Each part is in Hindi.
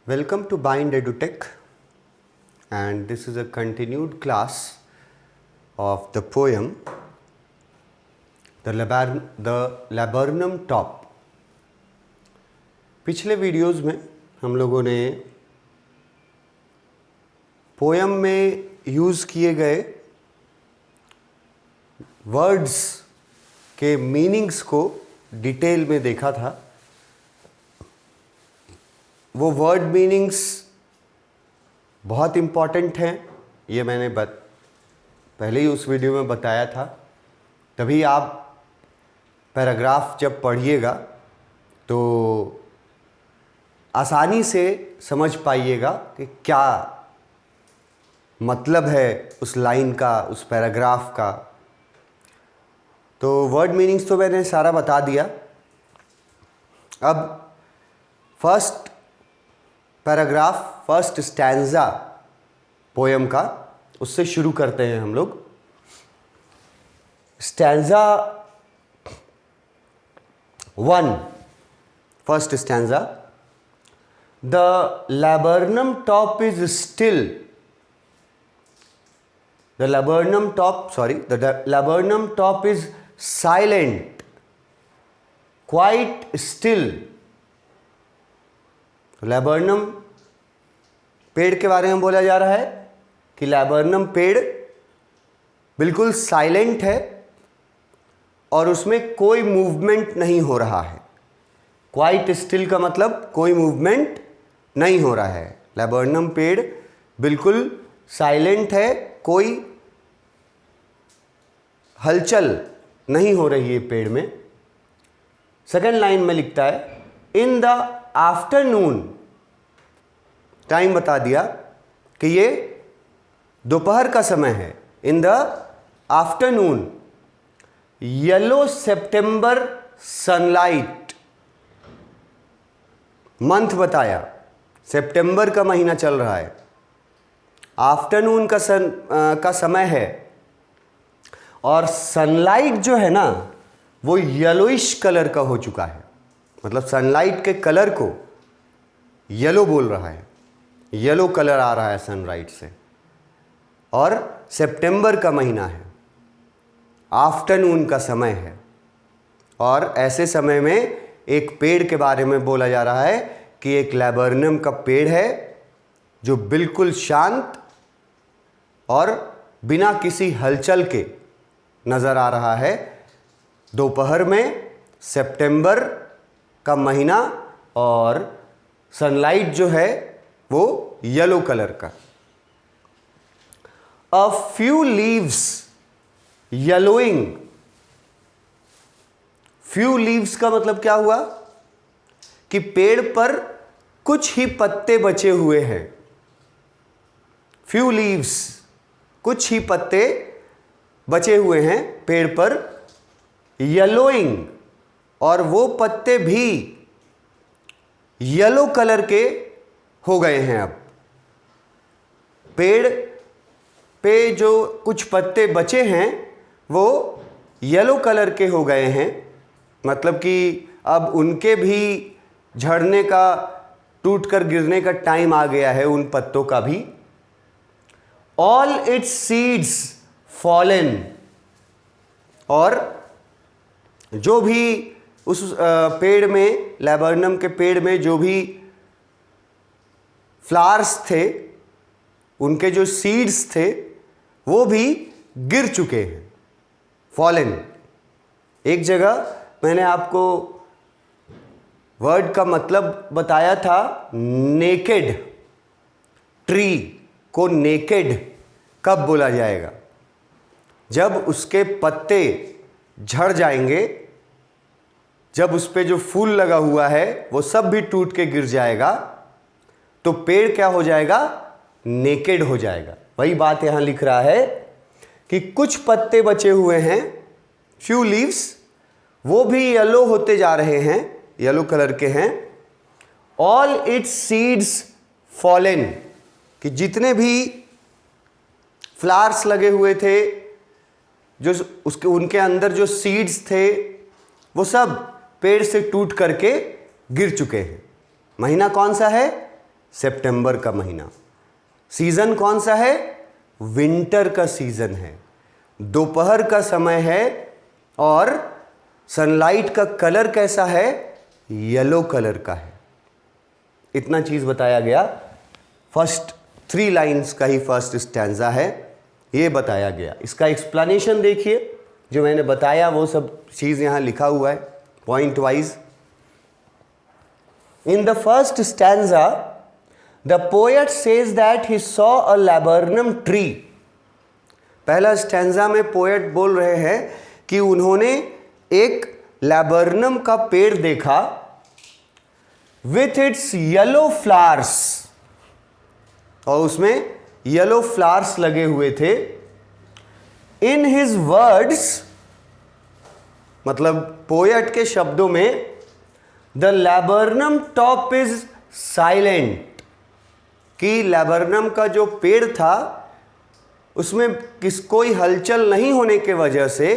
Welcome to Bind EduTech, and this is a continued class of the poem The Laburnum Top. पिछले वीडियोज़ में हम लोगों ने पोयम में यूज़ किए गए वर्ड्स के मीनिंग्स को डिटेल में देखा था। वो वर्ड मीनिंग्स बहुत इम्पॉर्टेंट हैं, ये मैंने पहले ही उस वीडियो में बताया था। तभी आप पैराग्राफ जब पढ़िएगा तो आसानी से समझ पाइएगा कि क्या मतलब है उस लाइन का, उस पैराग्राफ का। तो वर्ड मीनिंग्स तो मैंने सारा बता दिया। अब first paragraph, first stanza poem का, उससे शुरू करते हैं हम लोग। Stanza 1, first stanza. The laburnum top is still. The laburnum top is silent, quite still. Laburnum पेड़ के बारे में बोला जा रहा है कि लैबर्नम पेड़ बिल्कुल साइलेंट है और उसमें कोई मूवमेंट नहीं हो रहा है। क्वाइट स्टिल का मतलब कोई मूवमेंट नहीं हो रहा है। लैबर्नम पेड़ बिल्कुल साइलेंट है, कोई हलचल नहीं हो रही है पेड़ में। सेकेंड लाइन में लिखता है इन द आफ्टरनून, टाइम बता दिया कि ये दोपहर का समय है। In the afternoon yellow September sunlight, month बताया, सितंबर का महीना चल रहा है, आफ्टरनून का समय है और सनलाइट जो है ना वो येलोइश कलर का हो चुका है। मतलब सनलाइट के कलर को येलो बोल रहा है, येलो कलर आ रहा है सनलाइट से, और सितंबर का महीना है, आफ्टरनून का समय है। और ऐसे समय में एक पेड़ के बारे में बोला जा रहा है कि एक लैबर्नम का पेड़ है जो बिल्कुल शांत और बिना किसी हलचल के नज़र आ रहा है। दोपहर में, सितंबर का महीना, और सनलाइट जो है वो येलो कलर का। A few leaves yellowing. Few leaves का मतलब क्या हुआ कि पेड़ पर कुछ ही पत्ते बचे हुए हैं। फ्यू लीव्स, कुछ ही पत्ते बचे हुए हैं पेड़ पर। येलोइंग, और वो पत्ते भी येलो कलर के हो गए हैं। अब पेड़ पे जो कुछ पत्ते बचे हैं वो येलो कलर के हो गए हैं। मतलब कि अब उनके भी झड़ने का, टूट कर गिरने का टाइम आ गया है उन पत्तों का भी। ऑल इट्स सीड्स फॉलन, और जो भी उस पेड़ में, लैबर्नम के पेड़ में जो भी फ्लावर्स थे, उनके जो सीड्स थे वो भी गिर चुके हैं। फॉलन। एक जगह मैंने आपको वर्ड का मतलब बताया था, नेकेड। ट्री को नेकेड कब बोला जाएगा? जब उसके पत्ते झड़ जाएंगे, जब उस पे जो फूल लगा हुआ है वो सब भी टूट के गिर जाएगा, तो पेड़ क्या हो जाएगा? नेकेड हो जाएगा। वही बात यहां लिख रहा है कि कुछ पत्ते बचे हुए हैं, फ्यू लीव्स, वो भी येलो होते जा रहे हैं, येलो कलर के हैं। ऑल इट्स सीड्स फॉलन, कि जितने भी फ्लावर्स लगे हुए थे, जो उसके उनके अंदर जो सीड्स थे वो सब पेड़ से टूट करके गिर चुके हैं। महीना कौन सा है? सितंबर का महीना। सीजन कौन सा है? विंटर का सीजन है, दोपहर का समय है और सनलाइट का कलर कैसा है? येलो कलर का है। इतना चीज बताया गया। फर्स्ट 3 लाइंस का ही फर्स्ट स्टैंजा है, ये बताया गया। इसका एक्सप्लेनेशन देखिए, जो मैंने बताया वो सब चीज यहां लिखा हुआ है point wise. In the first stanza the poet says that he saw a laburnum tree. पहला स्टैंजा में पोएट बोल रहे हैं कि उन्होंने एक लैबर्नम का पेड़ देखा, विथ इट्स येलो फ्लावर्स, और उसमें येलो फ्लावर्स लगे हुए थे। इन हिज वर्ड्स, मतलब पोएट के शब्दों में, the laburnum top is silent, कि लैबर्नम का जो पेड़ था उसमें कोई हलचल नहीं होने के वजह से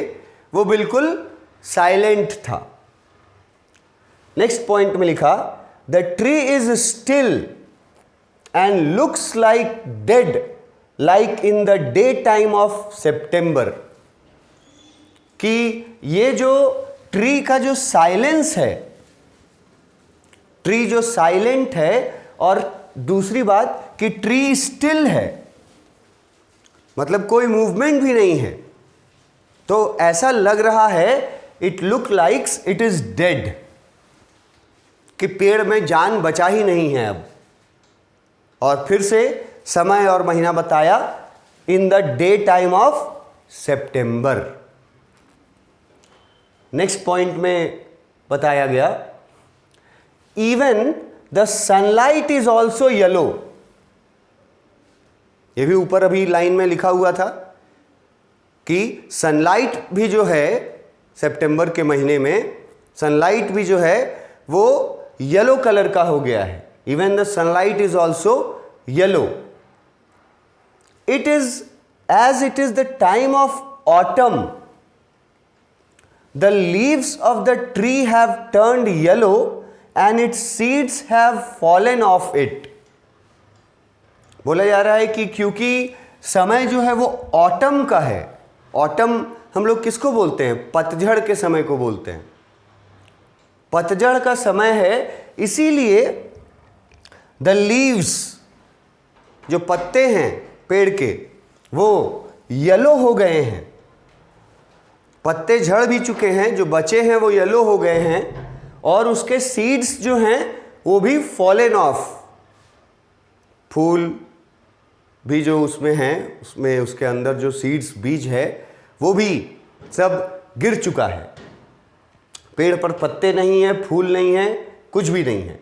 वो बिल्कुल साइलेंट था। नेक्स्ट पॉइंट में लिखा, the tree is still and looks like dead like in the day time of September. कि ये जो ट्री का जो साइलेंस है, ट्री जो साइलेंट है, और दूसरी बात कि ट्री स्टिल है, मतलब कोई मूवमेंट भी नहीं है, तो ऐसा लग रहा है, it look likes it is dead, कि पेड़ में जान बचा ही नहीं है अब। और फिर से समय और महीना बताया, इन the day time of September. Next point में बताया गया, even the sunlight is also yellow. ये भी ऊपर अभी लाइन में लिखा हुआ था कि सनलाइट भी जो है सितंबर के महीने में, सनलाइट भी जो है वो येलो कलर का हो गया है। Even the sunlight is also yellow. It is as it is the time of autumn, the leaves of the tree have turned yellow and its seeds have fallen off it. बोला जा रहा है कि क्योंकि समय जो है वो ऑटम का है। ऑटम हम लोग किसको बोलते हैं? पतझड़ के समय को बोलते हैं। पतझड़ का समय है, इसीलिए द लीव्स, जो पत्ते हैं पेड़ के, वो येलो हो गए हैं। पत्ते झड़ भी चुके हैं, जो बचे हैं वो येलो हो गए हैं, और उसके सीड्स जो हैं वो भी फॉलन ऑफ। फूल भी जो उसमें हैं, उसमें उसके अंदर जो सीड्स बीज है वो भी सब गिर चुका है। पेड़ पर पत्ते नहीं है, फूल नहीं है, कुछ भी नहीं है।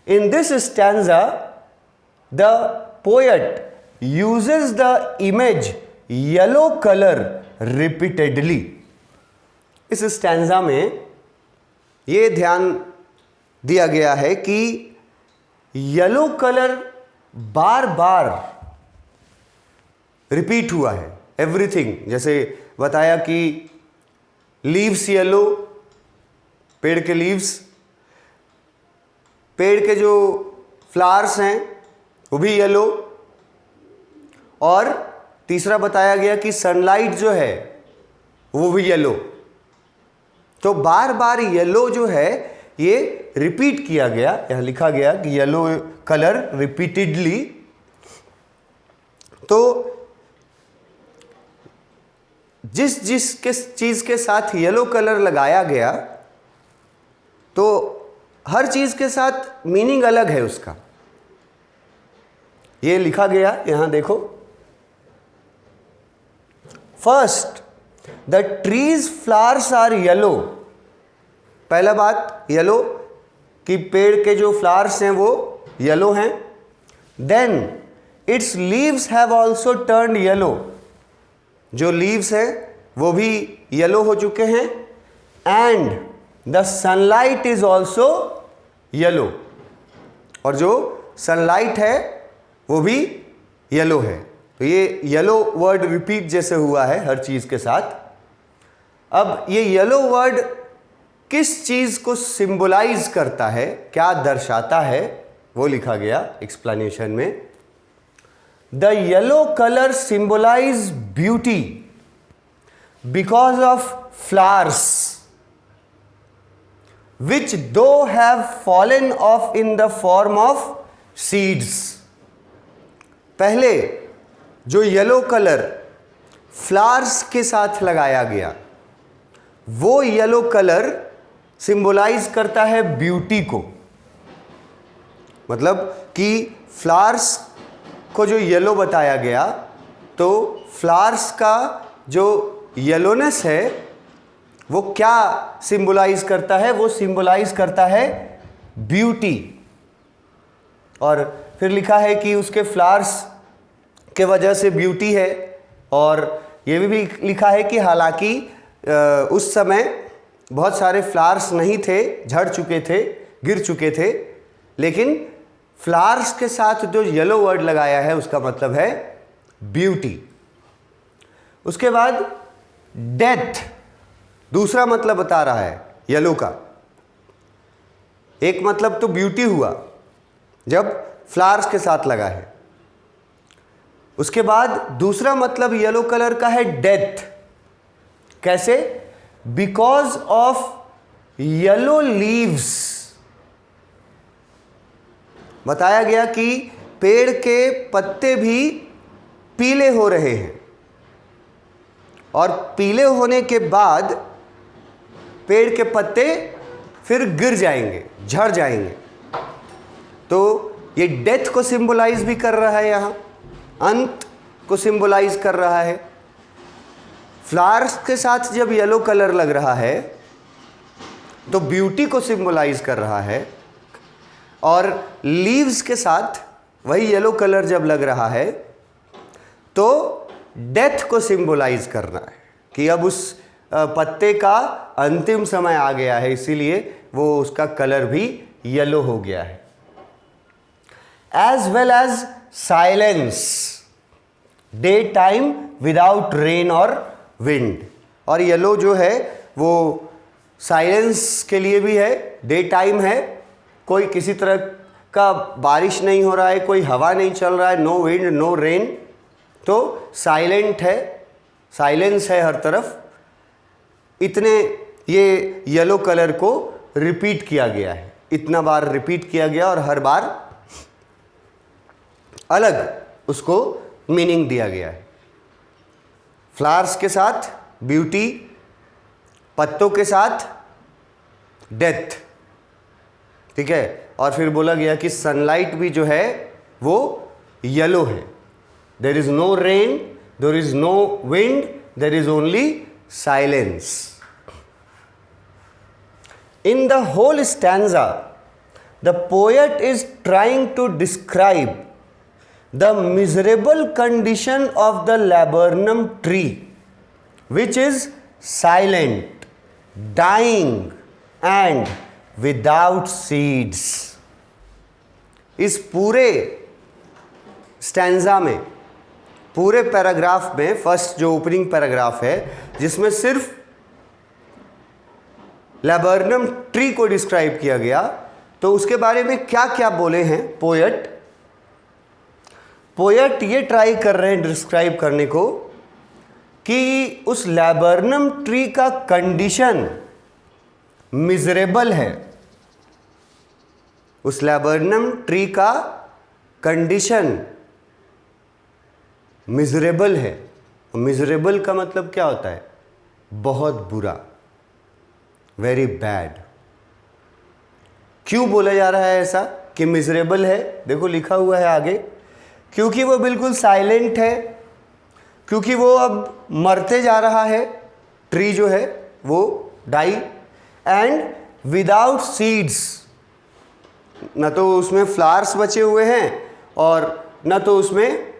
In this stanza the poet uses the image yellow color repeatedly। इस स्टैंजा में ये ध्यान दिया गया है कि येलो कलर बार बार रिपीट हुआ है। एवरीथिंग, जैसे बताया कि लीव्स येलो, पेड़ के लीव्स, पेड़ के जो फ्लावर्स हैं वो भी येलो, और तीसरा बताया गया कि सनलाइट जो है वो भी येलो। तो बार बार येलो जो है ये रिपीट किया गया, यहां लिखा गया कि येलो कलर रिपीटेडली। तो जिस जिस चीज के साथ येलो कलर लगाया गया, तो हर चीज के साथ मीनिंग अलग है उसका। ये लिखा गया, यहां देखो, first the trees flowers are yellow. पहला बात येलो, कि पेड़ के जो फ्लावर्स हैं वो येलो हैं। Then its leaves have also turned yellow, जो लीव्स हैं वो भी येलो हो चुके हैं। And the sunlight is also yellow, और जो सनलाइट है वो भी येलो है। तो ये येलो वर्ड रिपीट जैसे हुआ है हर चीज के साथ। अब ये येलो वर्ड किस चीज को सिंबलाइज करता है, क्या दर्शाता है, वो लिखा गया एक्सप्लेनेशन में, the yellow colour symbolise beauty because of flowers which though have fallen off in the form of seeds। पहले जो येलो कलर फ्लावर्स के साथ लगाया गया, वो येलो कलर सिंबलाइज करता है ब्यूटी को। मतलब कि फ्लावर्स को जो येलो बताया गया, तो फ्लावर्स का जो येलोनेस है वो क्या सिंबलाइज करता है? वो सिंबलाइज करता है ब्यूटी। और फिर लिखा है कि उसके फ्लावर्स के वजह से ब्यूटी है। और ये भी लिखा है कि हालांकि उस समय बहुत सारे फ्लावर्स नहीं थे, झड़ चुके थे, गिर चुके थे, लेकिन फ्लावर्स के साथ जो येलो वर्ड लगाया है उसका मतलब है ब्यूटी। उसके बाद डेथ दूसरा मतलब बता रहा है येलो का। एक मतलब तो ब्यूटी हुआ जब फ्लावर्स के साथ लगा है, उसके बाद दूसरा मतलब येलो कलर का है डेथ। कैसे? Because of yellow leaves. बताया गया कि पेड़ के पत्ते भी पीले हो रहे हैं, और पीले होने के बाद पेड़ के पत्ते फिर गिर जाएंगे, झड़ जाएंगे। तो ये डेथ को सिंबलाइज भी कर रहा है, यहाँ अंत को सिंबलाइज कर रहा है। फ्लावर्स के साथ जब येलो कलर लग रहा है तो ब्यूटी को सिंबलाइज कर रहा है, और लीव्स के साथ वही येलो कलर जब लग रहा है तो डेथ को सिंबलाइज करना है कि अब उस पत्ते का अंतिम समय आ गया है, इसीलिए वो उसका कलर भी येलो हो गया है। As well as silence, day time without rain और विंड। और येलो जो है वो साइलेंस के लिए भी है, डे टाइम है, कोई किसी तरह का बारिश नहीं हो रहा है, कोई हवा नहीं चल रहा है, नो विंड नो रेन, तो साइलेंट है, साइलेंस है हर तरफ। इतने ये येलो कलर को रिपीट किया गया है, इतना बार रिपीट किया गया और हर बार अलग उसको मीनिंग दिया गया है। फ्लावर्स के साथ ब्यूटी, पत्तों के साथ डेथ, ठीक है। और फिर बोला गया कि सनलाइट भी जो है वो येलो है। There is no rain, there is no wind, there is only silence. In the whole stanza, the poet is trying to describe the miserable condition of the laburnum tree, which is silent, dying and without seeds। इस पूरे स्टैंजा में, पूरे पैराग्राफ में, फर्स्ट जो ओपनिंग पैराग्राफ है जिसमें सिर्फ लैबर्नम ट्री को डिस्क्राइब किया गया, तो उसके बारे में क्या क्या बोले हैं पोएट ये ट्राई कर रहे हैं डिस्क्राइब करने को कि उस लैबर्नम ट्री का कंडीशन मिजरेबल है। उस लैबर्नम ट्री का कंडीशन मिजरेबल है। मिजरेबल का मतलब क्या होता है? बहुत बुरा, वेरी बैड। क्यों बोला जा रहा है ऐसा कि मिजरेबल है? देखो लिखा हुआ है आगे, क्योंकि वो बिल्कुल साइलेंट है, क्योंकि वो अब मरते जा रहा है, ट्री जो है वो डाई, एंड विदाउट सीड्स, न तो उसमें फ्लावर्स बचे हुए हैं और न तो उसमें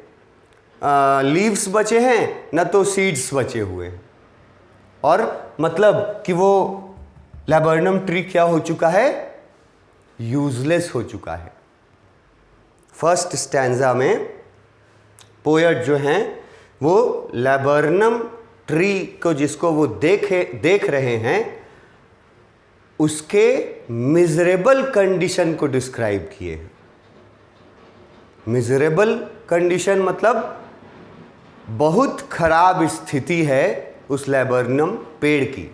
लीव्स बचे हैं, न तो सीड्स बचे हुए हैं। और मतलब कि वो लैबर्नम ट्री क्या हो चुका है? यूजलेस हो चुका है। फर्स्ट स्टैंजा में पोएट जो हैं वो लैबर्नम ट्री को, जिसको वो देख रहे हैं, उसके मिजरेबल कंडीशन को डिस्क्राइब किए हैं। मिजरेबल कंडीशन मतलब बहुत खराब स्थिति है उस लैबर्नम पेड़ की।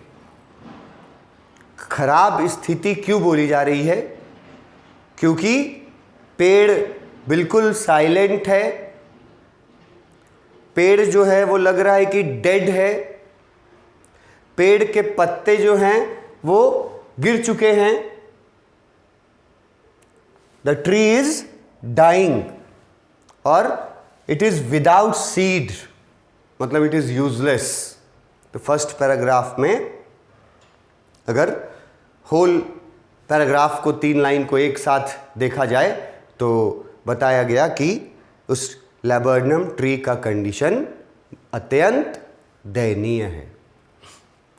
खराब स्थिति क्यों बोली जा रही है? क्योंकि पेड़ बिल्कुल साइलेंट है, पेड़ जो है वो लग रहा है कि डेड है, पेड़ के पत्ते जो हैं वो गिर चुके हैं। द ट्री इज डाइंग और इट इज विदाउट सीड, मतलब इट इज यूजलेस। तो फर्स्ट पैराग्राफ में अगर होल पैराग्राफ को 3 लाइन को एक साथ देखा जाए तो बताया गया कि उस लैबर्नम ट्री का कंडीशन अत्यंत दयनीय है।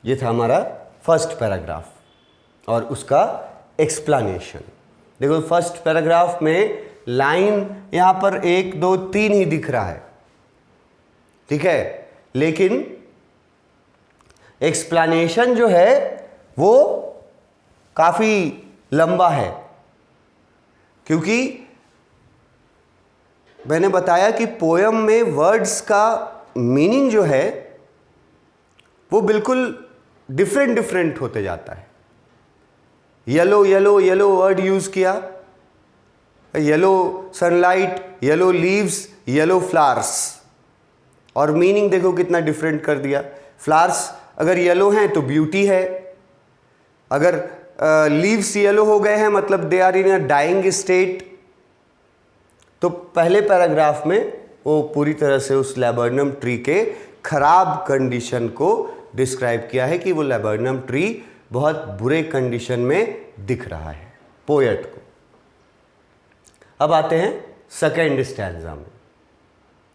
ये था हमारा फर्स्ट पैराग्राफ और उसका एक्सप्लेनेशन। देखो फर्स्ट पैराग्राफ में लाइन यहाँ पर 1 2 3 ही दिख रहा है, ठीक है, लेकिन एक्सप्लेनेशन जो है वो काफ़ी लंबा है, क्योंकि मैंने बताया कि पोयम में वर्ड्स का मीनिंग जो है वो बिल्कुल डिफरेंट होते जाता है। Yellow yellow yellow word use किया, yellow sunlight, yellow leaves, yellow flowers, और मीनिंग देखो कितना डिफरेंट कर दिया। फ्लावर्स अगर येलो हैं तो ब्यूटी है, अगर लीव्स येलो हो गए हैं मतलब they are in a dying state. तो पहले पैराग्राफ में वो पूरी तरह से उस लैबर्नम ट्री के खराब कंडीशन को डिस्क्राइब किया है कि वो लैबर्नम ट्री बहुत बुरे कंडीशन में दिख रहा है पोएट को। अब आते हैं सेकेंड स्टैंजा में,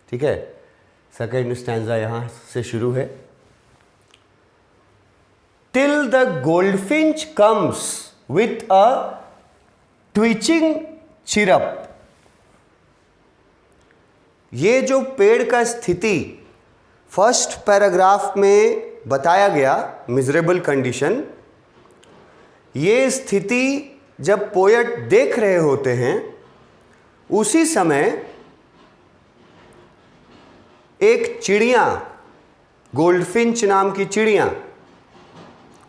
ठीक है। सेकेंड स्टैंजा यहां से शुरू है। Till the goldfinch comes with a twitching chirp. ये जो पेड़ का स्थिति फर्स्ट पैराग्राफ में बताया गया, मिजरेबल कंडीशन, ये स्थिति जब पोएट देख रहे होते हैं उसी समय एक चिड़िया, गोल्डफिंच नाम की चिड़िया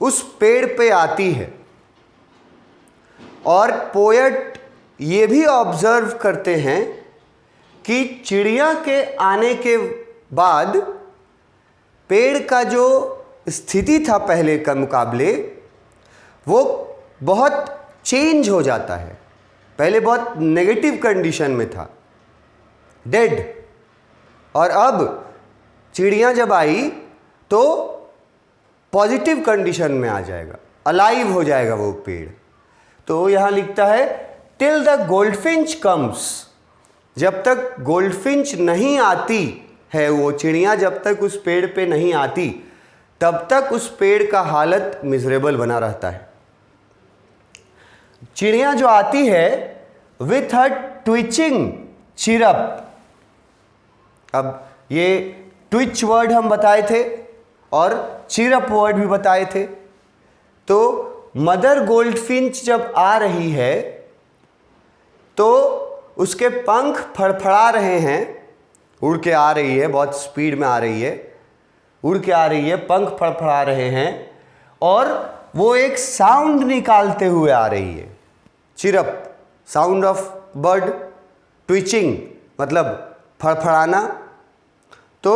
उस पेड़ पे आती है और पोएट ये भी ऑब्जर्व करते हैं कि चिड़िया के आने के बाद पेड़ का जो स्थिति था पहले का मुकाबले वो बहुत चेंज हो जाता है। पहले बहुत नेगेटिव कंडीशन में था, डेड, और अब चिड़िया जब आई तो पॉजिटिव कंडीशन में आ जाएगा, अलाइव हो जाएगा वो पेड़। तो यहाँ लिखता है टिल द गोल्डफिंच कम्स, जब तक गोल्डफिंच नहीं आती है, वो चिड़िया जब तक उस पेड़ पे नहीं आती तब तक उस पेड़ का हालत मिजरेबल बना रहता है। चिड़िया जो आती है विथ हर ट्विचिंग चिरप। अब ये ट्विच वर्ड हम बताए थे और चिरप वर्ड भी बताए थे। तो मदर गोल्डफिंच जब आ रही है तो उसके पंख फड़फड़ा रहे हैं, उड़ के आ रही है, बहुत स्पीड में आ रही है, उड़ के आ रही है, पंख फड़फड़ा रहे हैं और वो एक साउंड निकालते हुए आ रही है, chirp, sound of bird, twitching मतलब फड़फड़ाना। तो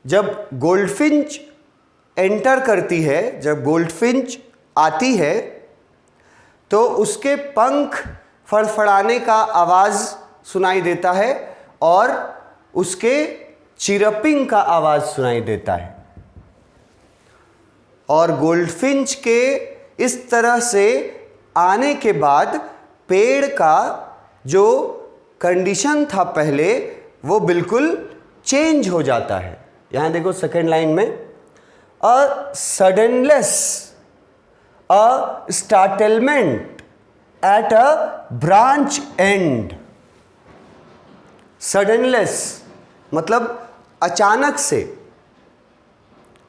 जब गोल्डफिंच एंटर करती है, जब गोल्डफिंच आती है तो उसके पंख फड़फड़ाने का आवाज़ सुनाई देता है और उसके चिरपिंग का आवाज़ सुनाई देता है। और गोल्डफिंच के इस तरह से आने के बाद पेड़ का जो कंडीशन था पहले वो बिल्कुल चेंज हो जाता है। यहाँ देखो सेकेंड लाइन में, a suddenness, a startlement at a branch end. Suddenness मतलब अचानक से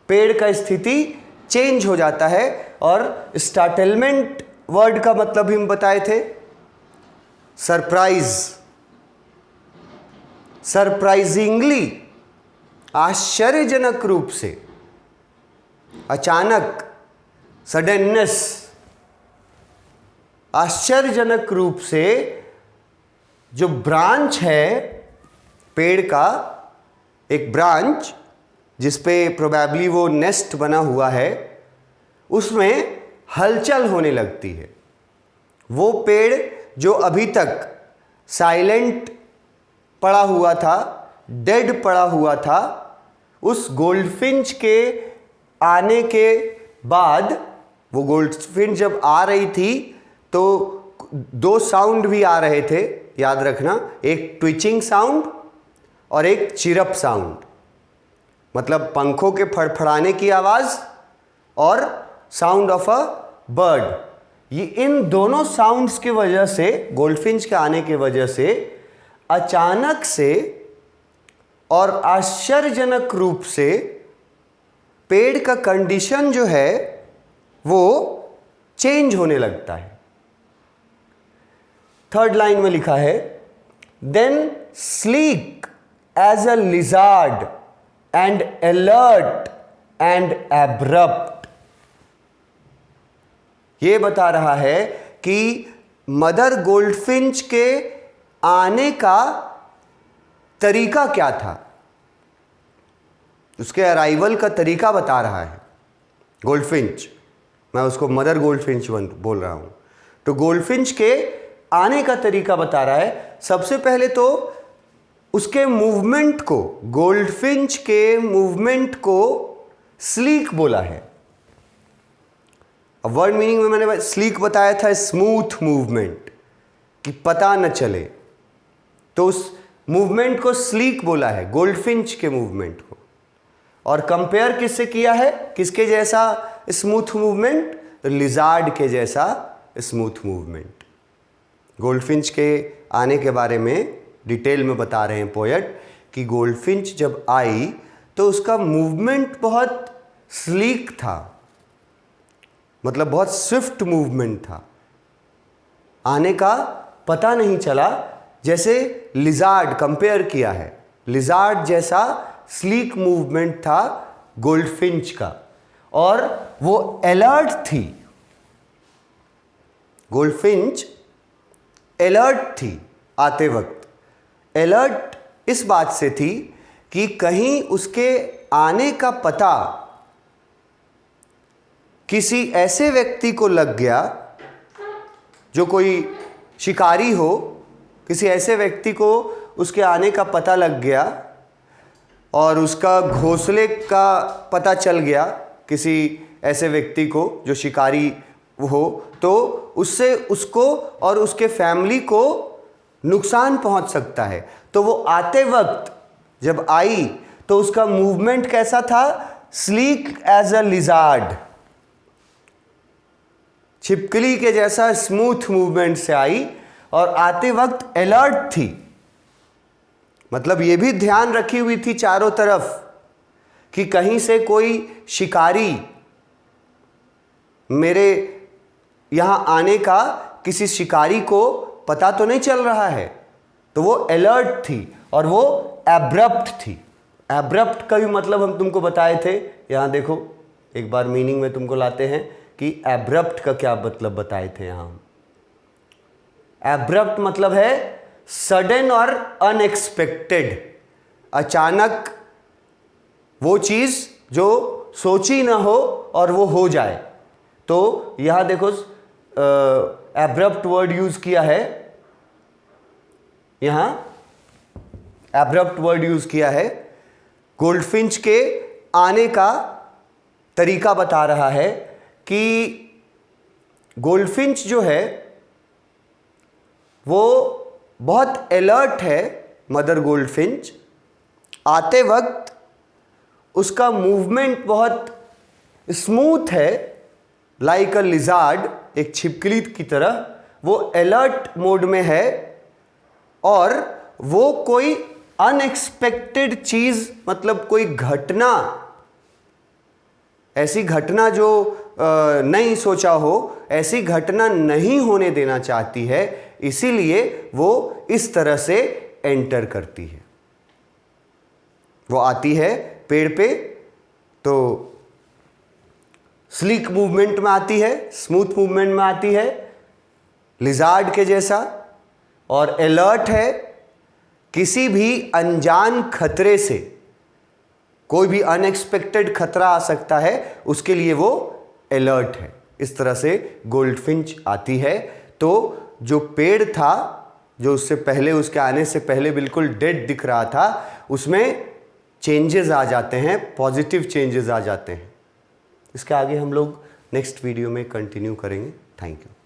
पेड़ का स्थिति चेंज हो जाता है, और स्टार्टलमेंट वर्ड का मतलब हम बताए थे सरप्राइज, सरप्राइजिंगली, आश्चर्यजनक रूप से, अचानक, सडननेस, आश्चर्यजनक रूप से जो ब्रांच है पेड़ का, एक ब्रांच जिस पे प्रोबेबली वो नेस्ट बना हुआ है, उसमें हलचल होने लगती है। वो पेड़ जो अभी तक साइलेंट पड़ा हुआ था, डेड पड़ा हुआ था, उस गोल्डफिंच के आने के बाद, वो गोल्डफिंच जब आ रही थी तो दो साउंड भी आ रहे थे, याद रखना, एक ट्विचिंग साउंड और एक चिरप साउंड, मतलब पंखों के फड़फड़ाने की आवाज़ और साउंड ऑफ अ बर्ड। ये इन दोनों साउंड्स की वजह से, गोल्डफिंच के आने की वजह से अचानक से और आश्चर्यजनक रूप से पेड़ का कंडीशन जो है वो चेंज होने लगता है। थर्ड लाइन में लिखा है, then sleek as a lizard and alert and abrupt. ये बता रहा है कि मदर गोल्डफिंच के आने का तरीका क्या था, उसके अराइवल का तरीका बता रहा है गोल्डफिंच। मैं उसको मदर गोल्डफिंच बोल रहा हूं। तो गोल्डफिंच के आने का तरीका बता रहा है। सबसे पहले तो उसके मूवमेंट को, गोल्डफिंच के मूवमेंट को स्लीक बोला है। अब वर्ड मीनिंग में मैंने स्लीक बताया था, स्मूथ मूवमेंट, कि पता न चले, तो उस मूवमेंट को स्लीक बोला है, गोल्डफिंच के मूवमेंट को। और कंपेयर किससे किया है, किसके जैसा स्मूथ मूवमेंट? लिजार्ड के जैसा स्मूथ मूवमेंट। गोल्डफिंच के आने के बारे में डिटेल में बता रहे हैं पोएट कि गोल्डफिंच जब आई तो उसका मूवमेंट बहुत स्लीक था, मतलब बहुत स्विफ्ट मूवमेंट था, आने का पता नहीं चला। जैसे लिजार्ड कंपेयर किया है, लिजार्ड जैसा स्लीक मूवमेंट था गोल्डफिंच का, और वो अलर्ट थी। गोल्डफिंच अलर्ट थी आते वक्त। अलर्ट इस बात से थी कि कहीं उसके आने का पता किसी ऐसे व्यक्ति को लग गया जो कोई शिकारी हो, किसी ऐसे व्यक्ति को उसके आने का पता लग गया और उसका घोंसले का पता चल गया किसी ऐसे व्यक्ति को जो शिकारी हो, तो उससे उसको और उसके फैमिली को नुकसान पहुंच सकता है। तो वो आते वक्त जब आई तो उसका मूवमेंट कैसा था? स्लीक एज अ लिजार्ड, छिपकली के जैसा स्मूथ मूवमेंट से आई, और आते वक्त अलर्ट थी। मतलब ये भी ध्यान रखी हुई थी चारों तरफ कि कहीं से कोई शिकारी मेरे यहां आने का किसी शिकारी को पता तो नहीं चल रहा है। तो वो अलर्ट थी और वो एब्रप्ट थी। एब्रप्ट का भी मतलब हम तुमको बताए थे, यहां देखो एक बार मीनिंग में तुमको लाते हैं कि एब्रप्ट का क्या मतलब बताए थे। यहां एब्रप्ट मतलब है सडन और अनएक्सपेक्टेड, अचानक वो चीज जो सोची ना हो और वो हो जाए। तो यहां देखो एब्रप्ट वर्ड यूज किया है, यहां एब्रप्ट वर्ड यूज किया है। गोल्डफिंच के आने का तरीका बता रहा है कि गोल्डफिंच जो है वो बहुत अलर्ट है। मदर गोल्डफिंच आते वक्त उसका मूवमेंट बहुत स्मूथ है, लाइक अ लिजार्ड, एक छिपकली की तरह वो अलर्ट मोड में है, और वो कोई अनएक्सपेक्टेड चीज, मतलब कोई घटना, ऐसी घटना जो नहीं सोचा हो, ऐसी घटना नहीं होने देना चाहती है, इसीलिए वो इस तरह से एंटर करती है। वो आती है पेड़ पे तो स्लीक मूवमेंट में आती है, स्मूथ मूवमेंट में आती है, लिजार्ड के जैसा, और अलर्ट है। किसी भी अनजान खतरे से, कोई भी अनएक्सपेक्टेड खतरा आ सकता है, उसके लिए वो अलर्ट है। इस तरह से गोल्डफिंच आती है। तो जो पेड़ था, जो उससे पहले, उसके आने से पहले बिल्कुल डेड दिख रहा था, उसमें चेंजेस आ जाते हैं, पॉजिटिव चेंजेस आ जाते हैं। इसके आगे हम लोग नेक्स्ट वीडियो में कंटिन्यू करेंगे। Thank you.